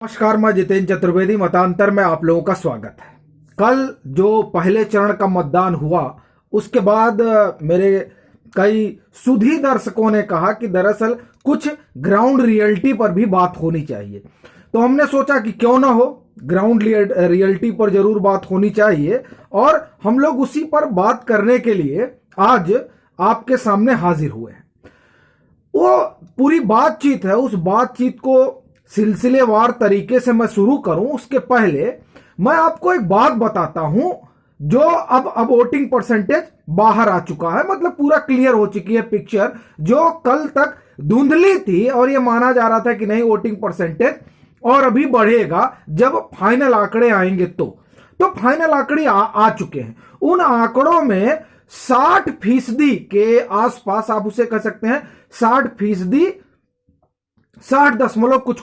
नमस्कार, मैं जितेंद्र चतुर्वेदी। मतांतर में आप लोगों का स्वागत है। कल जो पहले चरण का मतदान हुआ उसके बाद मेरे कई सुधी दर्शकों ने कहा कि दरअसल कुछ ग्राउंड रियलिटी पर भी बात होनी चाहिए। तो हमने सोचा कि क्यों ना हो, ग्राउंड रियलिटी पर जरूर बात होनी चाहिए और हम लोग उसी पर बात करने के लिए आज आपके सामने हाजिर हुए हैं। वो पूरी बातचीत है, उस बातचीत को सिलसिलेवार तरीके से मैं शुरू करूं उसके पहले मैं आपको एक बात बताता हूं। जो अब वोटिंग परसेंटेज बाहर आ चुका है, मतलब पूरा क्लियर हो चुकी है पिक्चर। जो कल तक धुंधली थी और ये माना जा रहा था कि नहीं वोटिंग परसेंटेज और अभी बढ़ेगा जब फाइनल आंकड़े आएंगे तो फाइनल आंकड़े आ चुके हैं। उन आंकड़ों में 60% के आसपास आप उसे कह सकते हैं, 60%, 60 कुछ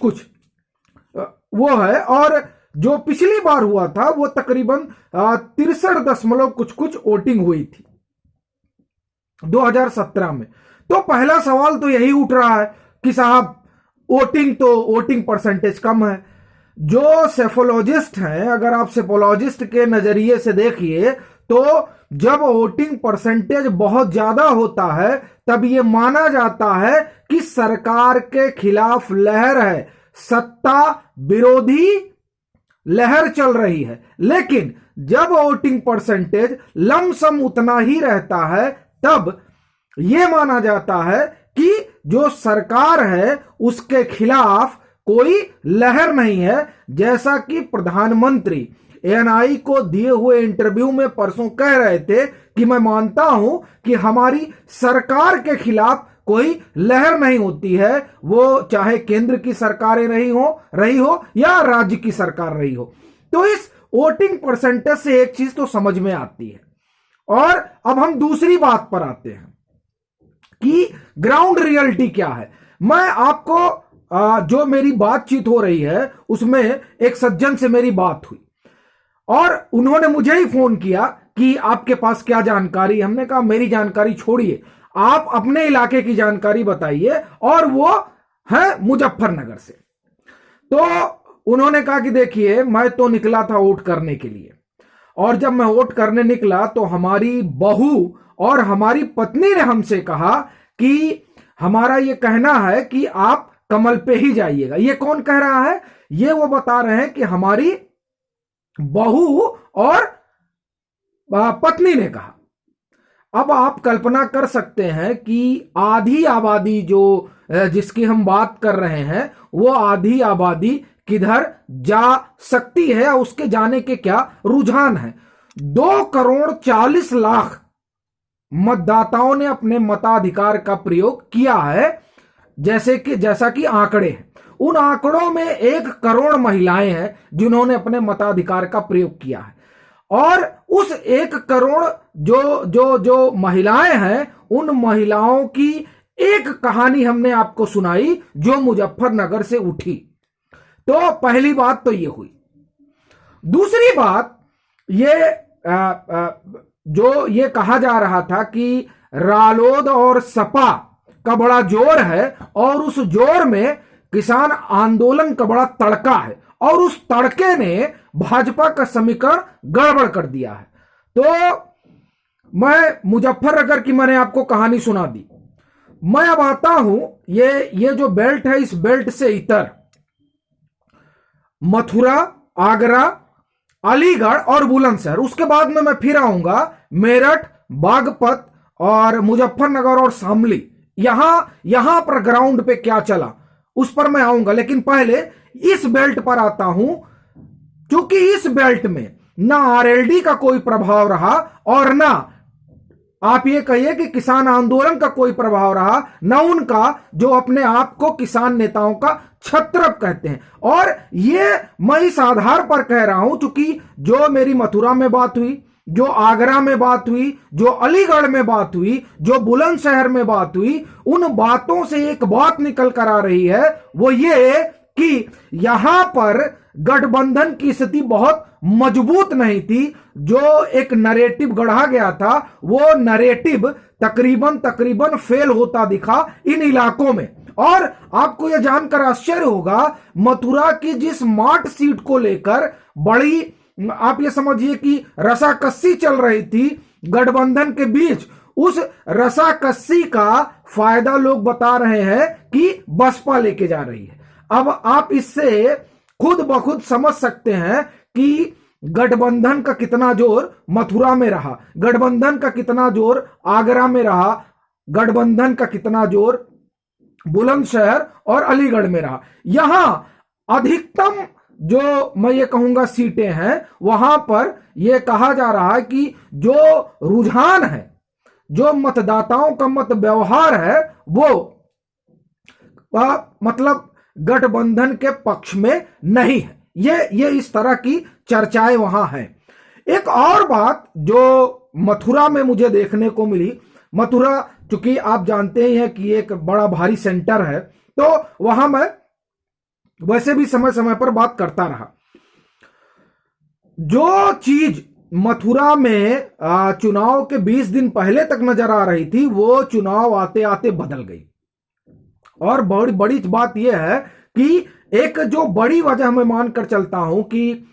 वो है। और जो पिछली बार हुआ था वो तकरीबन 63 कुछ वोटिंग हुई थी 2017 में। तो पहला सवाल तो यही उठ रहा है कि साहब वोटिंग परसेंटेज कम है। जो सेफोलॉजिस्ट हैं, अगर आप सेफोलॉजिस्ट के नजरिए से देखिए तो जब वोटिंग परसेंटेज बहुत ज्यादा होता है तब यह माना जाता है कि सरकार के खिलाफ लहर है, सत्ता विरोधी लहर चल रही है। लेकिन जब वोटिंग परसेंटेज लमसम उतना ही रहता है तब यह माना जाता है कि जो सरकार है उसके खिलाफ कोई लहर नहीं है। जैसा कि प्रधानमंत्री एएनआई को दिए हुए इंटरव्यू में परसों कह रहे थे कि मैं मानता हूं कि हमारी सरकार के खिलाफ कोई लहर नहीं होती है, वो चाहे केंद्र की सरकारें रही हो या राज्य की सरकार रही हो। तो इस वोटिंग परसेंटेज से एक चीज तो समझ में आती है। और अब हम दूसरी बात पर आते हैं कि ग्राउंड रियलिटी क्या है। मैं आपको जो मेरी बातचीत हो रही है उसमें एक सज्जन से मेरी बात हुई और उन्होंने मुझे ही फोन किया कि आपके पास क्या जानकारी। हमने कहा मेरी जानकारी छोड़िए, आप अपने इलाके की जानकारी बताइए, और वो है मुजफ्फरनगर से। तो उन्होंने कहा कि देखिए मैं तो निकला था वोट करने के लिए, और जब मैं वोट करने निकला तो हमारी बहू और हमारी पत्नी ने हमसे कहा कि हमारा ये कहना है कि आप कमल पे ही जाइएगा। ये कौन कह रहा है? ये वो बता रहे हैं कि हमारी बहू और पत्नी ने कहा। अब आप कल्पना कर सकते हैं कि आधी आबादी जो जिसकी हम बात कर रहे हैं वो आधी आबादी किधर जा सकती है, उसके जाने के क्या रुझान है। 2,40,00,000 मतदाताओं ने अपने मताधिकार का प्रयोग किया है, जैसा कि आंकड़े हैं। उन आंकड़ों में 1 करोड़ महिलाएं हैं जिन्होंने अपने मताधिकार का प्रयोग किया है। और उस 1 करोड़ जो महिलाएं हैं, उन महिलाओं की एक कहानी हमने आपको सुनाई जो मुजफ्फरनगर से उठी। तो पहली बात तो ये हुई। दूसरी बात, जो ये कहा जा रहा था कि रालोद और सपा का बड़ा जोर है और उस जोर में किसान आंदोलन का बड़ा तड़का है, और उस तड़के ने भाजपा का समीकरण गड़बड़ कर दिया है। तो मैं मुजफ्फरनगर की मैंने आपको कहानी सुना दी। मैं अब आता हूं, ये जो बेल्ट है, इस बेल्ट से इतर मथुरा, आगरा, अलीगढ़ और बुलंदशहर, उसके बाद में मैं फिर आऊंगा मेरठ, बागपत और मुजफ्फरनगर और शामली। यहां पर ग्राउंड पे क्या चला उस पर मैं आऊंगा, लेकिन पहले इस बेल्ट पर आता हूं, क्योंकि इस बेल्ट में ना आरएलडी का कोई प्रभाव रहा और ना आप ये कहिए कि किसान आंदोलन का कोई प्रभाव रहा, ना उनका जो अपने आप को किसान नेताओं का छत्रप कहते हैं। और ये मैं इस आधार पर कह रहा हूं क्योंकि जो मेरी मथुरा में बात हुई, जो आगरा में बात हुई, जो अलीगढ़ में बात हुई, जो बुलंदशहर में बात हुई, उन बातों से एक बात निकल कर आ रही है, वो ये कि यहां पर गठबंधन की स्थिति बहुत मजबूत नहीं थी। जो एक नरेटिव गढ़ा गया था वो नरेटिव तकरीबन फेल होता दिखा इन इलाकों में। और आपको यह जानकर आश्चर्य होगा, मथुरा की जिस माठ सीट को लेकर बड़ी, आप ये समझिए कि रसाकस्सी चल रही थी गठबंधन के बीच, उस रसाकस्सी का फायदा लोग बता रहे हैं कि बसपा लेके जा रही है। अब आप इससे खुद ब खुद समझ सकते हैं कि गठबंधन का कितना जोर मथुरा में रहा, गठबंधन का कितना जोर आगरा में रहा, गठबंधन का कितना जोर बुलंदशहर और अलीगढ़ में रहा। यहां अधिकतम जो मैं ये कहूंगा सीटें हैं, वहां पर यह कहा जा रहा है कि जो रुझान है, जो मतदाताओं का मत व्यवहार है, वो मतलब गठबंधन के पक्ष में नहीं है। ये इस तरह की चर्चाएं वहां हैं। एक और बात जो मथुरा में मुझे देखने को मिली, मथुरा चूंकि आप जानते ही हैं कि एक बड़ा भारी सेंटर है, तो वहां मैं वैसे भी समय समय पर बात करता रहा। जो चीज मथुरा में चुनाव के 20 दिन पहले तक नजर आ रही थी, वो चुनाव आते आते बदल गई। और बड़ी बड़ी बात यह है कि एक जो बड़ी वजह मैं मानकर चलता हूं कि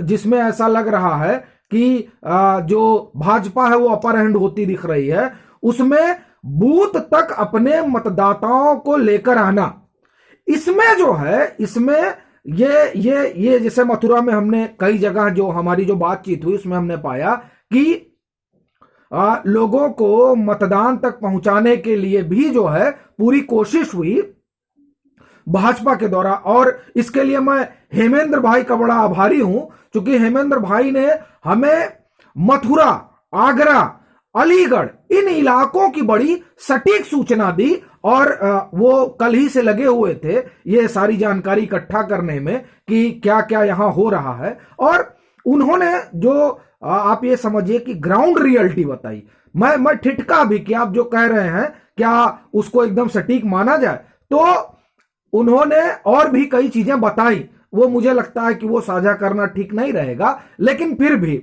जिसमें ऐसा लग रहा है कि जो भाजपा है वो अपर हैंड होती दिख रही है, उसमें बूथ तक अपने मतदाताओं को लेकर आना, इसमें जो है, इसमें ये जैसे मथुरा में हमने कई जगह जो हमारी जो बातचीत हुई उसमें हमने पाया कि लोगों को मतदान तक पहुंचाने के लिए भी जो है पूरी कोशिश हुई भाजपा के द्वारा। और इसके लिए मैं हेमेंद्र भाई का बड़ा आभारी हूं, क्योंकि हेमेंद्र भाई ने हमें मथुरा, आगरा, अलीगढ़ इन इलाकों की बड़ी सटीक सूचना दी, और वो कल ही से लगे हुए थे ये सारी जानकारी इकट्ठा करने में कि क्या क्या यहां हो रहा है। और उन्होंने जो आप ये समझिए कि ग्राउंड रियलिटी बताई। मैं ठिठका भी कि आप जो कह रहे हैं क्या उसको एकदम सटीक माना जाए, तो उन्होंने और भी कई चीजें बताई, वो मुझे लगता है कि वो साझा करना ठीक नहीं रहेगा, लेकिन फिर भी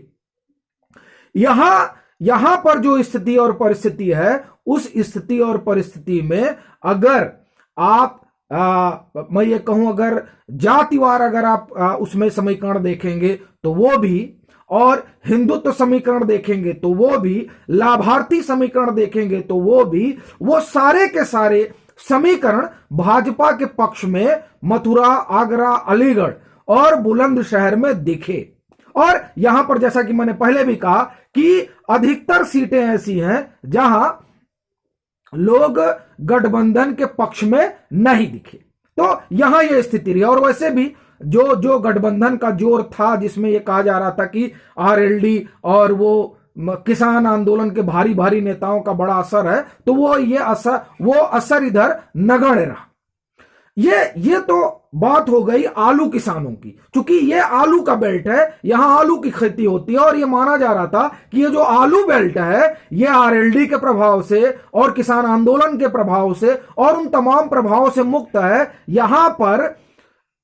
यहां पर जो स्थिति और परिस्थिति है, उस स्थिति और परिस्थिति में अगर आप मैं ये कहूं, अगर जातिवार अगर आप उसमें समीकरण देखेंगे तो वो भी, और हिंदुत्व समीकरण देखेंगे तो वो भी, लाभार्थी समीकरण देखेंगे तो वो भी, वो सारे के सारे समीकरण भाजपा के पक्ष में मथुरा, आगरा, अलीगढ़ और बुलंदशहर में दिखे। और यहां पर जैसा कि मैंने पहले भी कहा कि अधिकतर सीटें ऐसी हैं जहां लोग गठबंधन के पक्ष में नहीं दिखे, तो यहां यह स्थिति रही। और वैसे भी जो गठबंधन का जोर था, जिसमें यह कहा जा रहा था कि आरएलडी और वो किसान आंदोलन के भारी भारी नेताओं का बड़ा असर है, तो वो असर इधर नगण्य रहा। ये तो बात हो गई आलू किसानों की, क्योंकि ये आलू का बेल्ट है, यहां आलू की खेती होती है, और ये माना जा रहा था कि ये जो आलू बेल्ट है ये आरएलडी के प्रभाव से और किसान आंदोलन के प्रभाव से और उन तमाम प्रभावों से मुक्त है। यहां पर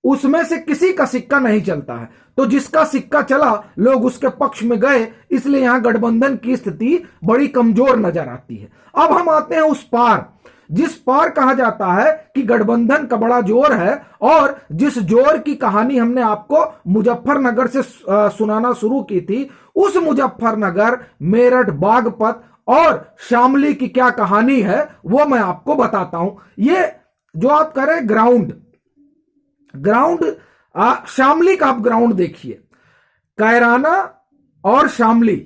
उसमें से किसी का सिक्का नहीं चलता है, तो जिसका सिक्का चला लोग उसके पक्ष में गए, इसलिए यहां गठबंधन की स्थिति बड़ी कमजोर नजर आती है। अब हम आते हैं उस पार, जिस पार कहा जाता है कि गठबंधन का बड़ा जोर है, और जिस जोर की कहानी हमने आपको मुजफ्फरनगर से सुनाना शुरू की थी, उस मुजफ्फरनगर, मेरठ, बागपत और शामली की क्या कहानी है वो मैं आपको बताता हूं। ये जो आप कह रहे ग्राउंड शामली का आप ग्राउंड देखिए, कैराना और शामली,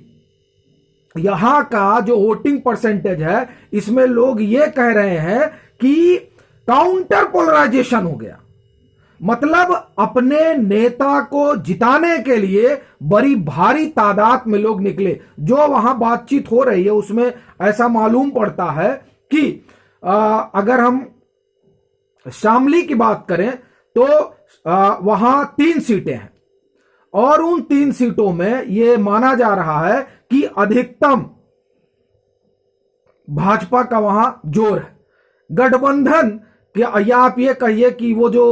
यहां का जो वोटिंग परसेंटेज है, इसमें लोग ये कह रहे हैं कि काउंटर पोलराइजेशन हो गया। मतलब अपने नेता को जिताने के लिए बड़ी भारी तादाद में लोग निकले। जो वहां बातचीत हो रही है उसमें ऐसा मालूम पड़ता है कि अगर हम शामली की बात करें तो वहां 3 सीटें हैं, और उन 3 सीटों में यह माना जा रहा है कि अधिकतम भाजपा का वहां जोर है। गठबंधन या आप ये कहिए कि वो जो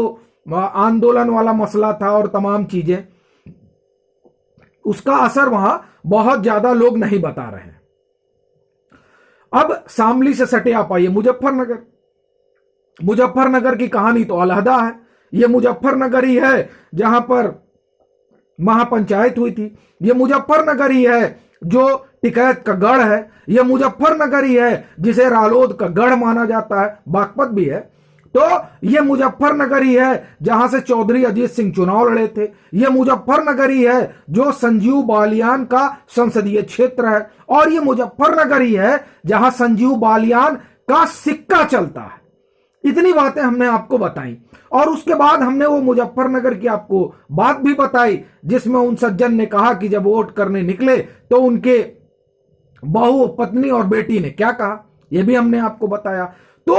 आंदोलन वाला मसला था और तमाम चीजें, उसका असर वहां बहुत ज्यादा लोग नहीं बता रहे हैं। अब शामली से सटे आप आइए मुजफ्फरनगर। मुजफ्फरनगर की कहानी तो अलहदा है। ये मुजफ्फरनगर ही है जहां पर महापंचायत हुई थी। ये मुजफ्फरनगर ही है जो टिकैत का गढ़ है। ये मुजफ्फरनगर ही है जिसे रालोद का गढ़ माना जाता है, बागपत भी है। तो ये मुजफ्फरनगर ही है जहां से चौधरी अजीत सिंह चुनाव लड़े थे। ये मुजफ्फरनगर ही है जो संजीव बालियान का संसदीय क्षेत्र है। और ये मुजफ्फरनगर ही है जहां संजीव बालियान का सिक्का चलता है। इतनी बातें हमने आपको बताई और उसके बाद हमने वो मुजफ्फरनगर की आपको बात भी बताई जिसमें उन सज्जन ने कहा कि जब वोट करने निकले तो उनके बहू, पत्नी और बेटी ने क्या कहा, यह भी हमने आपको बताया। तो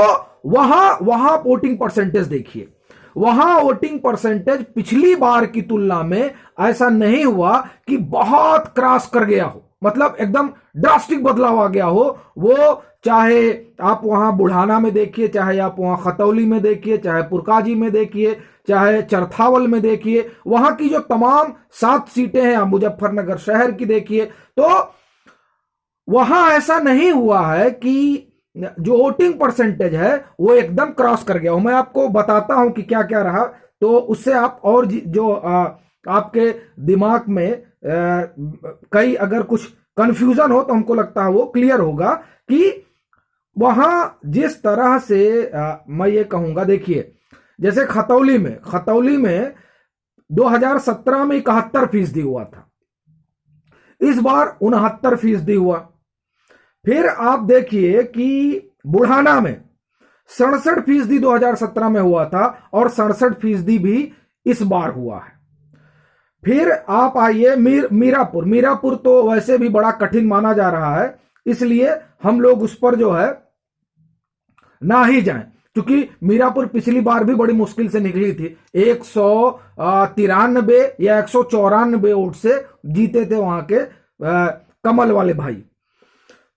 वहां वोटिंग परसेंटेज देखिए, वहां वोटिंग परसेंटेज पिछली बार की तुलना में ऐसा नहीं हुआ कि बहुत क्रॉस कर गया हो, मतलब एकदम ड्रास्टिक बदलाव आ गया हो। वो चाहे आप वहां बुढ़ाना में देखिए, चाहे आप वहां खतौली में देखिए, चाहे पुरकाजी में देखिए, चाहे चरथावल में देखिए, वहां की जो तमाम 7 सीटें हैं, मुजफ्फरनगर शहर की देखिए, तो वहां ऐसा नहीं हुआ है कि जो वोटिंग परसेंटेज है वो एकदम क्रॉस कर गया हो। मैं आपको बताता हूं कि क्या क्या रहा, तो उससे आप और जो आपके दिमाग में कई अगर कुछ कंफ्यूजन हो तो हमको लगता है वो क्लियर होगा कि वहां जिस तरह से मैं ये कहूंगा, देखिए जैसे खतौली में 2017 में 71% हुआ था, इस बार 69% हुआ। फिर आप देखिए कि बुढ़ाना में 67% 2017 में हुआ था और 67% भी इस बार हुआ है। फिर आप आइए मीरापुर तो वैसे भी बड़ा कठिन माना जा रहा है, इसलिए हम लोग उस पर जो है ना ही जाएं, क्योंकि मीरापुर पिछली बार भी बड़ी मुश्किल से निकली थी। 193 या 194 वोट से जीते थे वहां के कमल वाले भाई।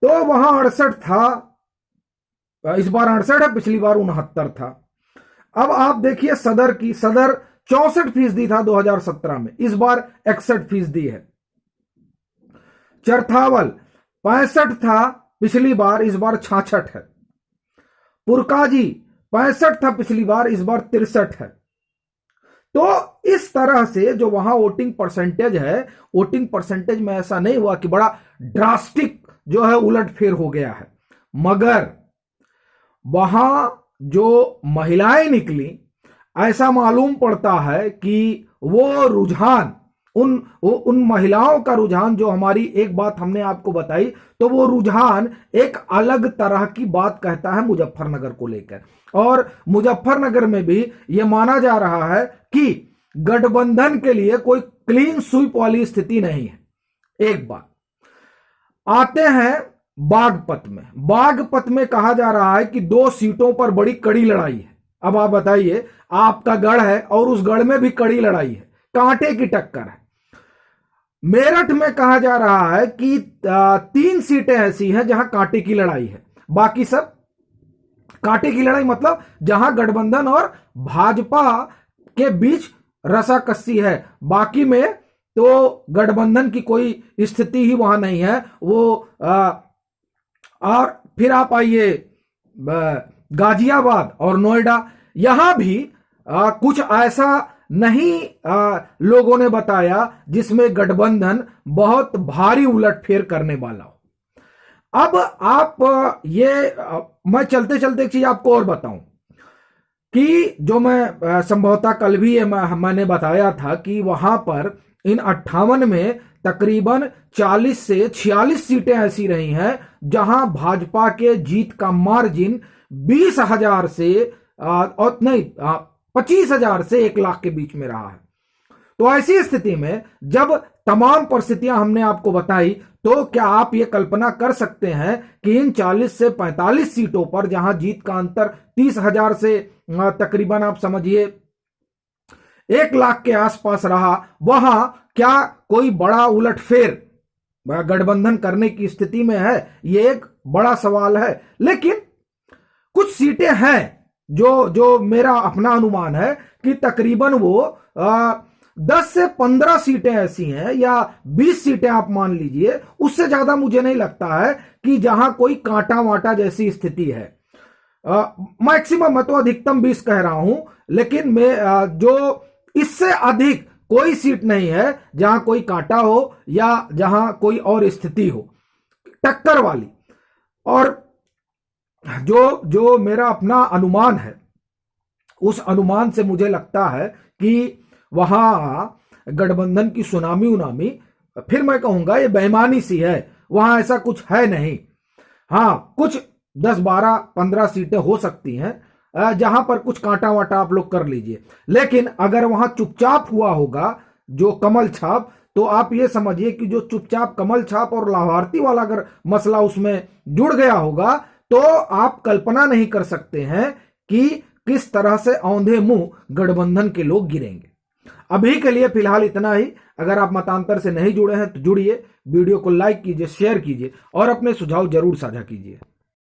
तो वहां 68 था, इस बार 68 है, पिछली बार 69 था। अब आप देखिए सदर 64% था 2017 में, इस बार 61% है। चरथावल 65 था पिछली बार, इस बार 66 है। पुरकाजी 65 था पिछली बार, इस बार 63 है। तो इस तरह से जो वहां वोटिंग परसेंटेज है, वोटिंग परसेंटेज में ऐसा नहीं हुआ कि बड़ा ड्रास्टिक जो है उलटफेर हो गया है, मगर वहां जो महिलाएं निकली, ऐसा मालूम पड़ता है कि वो रुझान, उन महिलाओं का रुझान, जो हमारी एक बात हमने आपको बताई, तो वो रुझान एक अलग तरह की बात कहता है मुजफ्फरनगर को लेकर। और मुजफ्फरनगर में भी ये माना जा रहा है कि गठबंधन के लिए कोई क्लीन स्वीप वाली स्थिति नहीं है। एक बात आते हैं बागपत में कहा जा रहा है कि 2 सीटों पर बड़ी कड़ी लड़ाई है। अब आप बताइए, आपका गढ़ है और उस गढ़ में भी कड़ी लड़ाई है, कांटे की टक्कर है। मेरठ में कहा जा रहा है कि 3 सीटें ऐसी हैं जहां कांटे की लड़ाई है, बाकी सब कांटे की लड़ाई मतलब जहां गठबंधन और भाजपा के बीच रसाकसी है, बाकी में तो गठबंधन की कोई स्थिति ही वहां नहीं है। वो और फिर आप आइए गाजियाबाद और नोएडा, यहां भी कुछ ऐसा नहीं लोगों ने बताया जिसमें गठबंधन बहुत भारी उलटफेर करने वाला हो। अब आप मैं चलते चलते एक चीज आपको और बताऊं कि जो मैं संभवतः कल भी मैंने बताया था कि वहां पर इन 58 में तकरीबन 40 से 46 सीटें ऐसी रही हैं जहां भाजपा के जीत का मार्जिन 20,000 से और नहीं 25,000 से 1 लाख के बीच में रहा है। तो ऐसी स्थिति में जब तमाम परिस्थितियां हमने आपको बताई, तो क्या आप ये कल्पना कर सकते हैं कि इन 40 से 45 सीटों पर जहां जीत का अंतर 30,000 से तकरीबन आप समझिए 1 लाख के आसपास रहा, वहां क्या कोई बड़ा उलटफेर गठबंधन करने की स्थिति में है? ये एक बड़ा सवाल है। लेकिन कुछ सीटें हैं जो मेरा अपना अनुमान है कि तकरीबन वो 10 से 15 सीटें ऐसी हैं या 20 सीटें आप मान लीजिए, उससे ज्यादा मुझे नहीं लगता है कि जहां कोई कांटा वाटा जैसी स्थिति है। मैक्सिमम, मैं तो अधिकतम 20 कह रहा हूं, लेकिन मैं जो इससे अधिक कोई सीट नहीं है जहां कोई कांटा हो या जहां कोई और स्थिति हो टक्कर वाली। और जो जो मेरा अपना अनुमान है, उस अनुमान से मुझे लगता है कि वहां गठबंधन की सुनामी उनामी, फिर मैं कहूंगा ये बेईमानी सी है, वहां ऐसा कुछ है नहीं। हाँ, कुछ 10 12 15 सीटें हो सकती हैं जहां पर कुछ कांटा वाटा आप लोग कर लीजिए, लेकिन अगर वहां चुपचाप हुआ होगा जो कमल छाप, तो आप ये समझिए कि जो चुपचाप कमल छाप और लाभार्थी वाला अगर मसला उसमें जुड़ गया होगा, तो आप कल्पना नहीं कर सकते हैं कि किस तरह से औंधे मुंह गठबंधन के लोग गिरेंगे। अभी के लिए फिलहाल इतना ही। अगर आप मतांतर से नहीं जुड़े हैं तो जुड़िए, वीडियो को लाइक कीजिए, शेयर कीजिए और अपने सुझाव जरूर साझा कीजिए।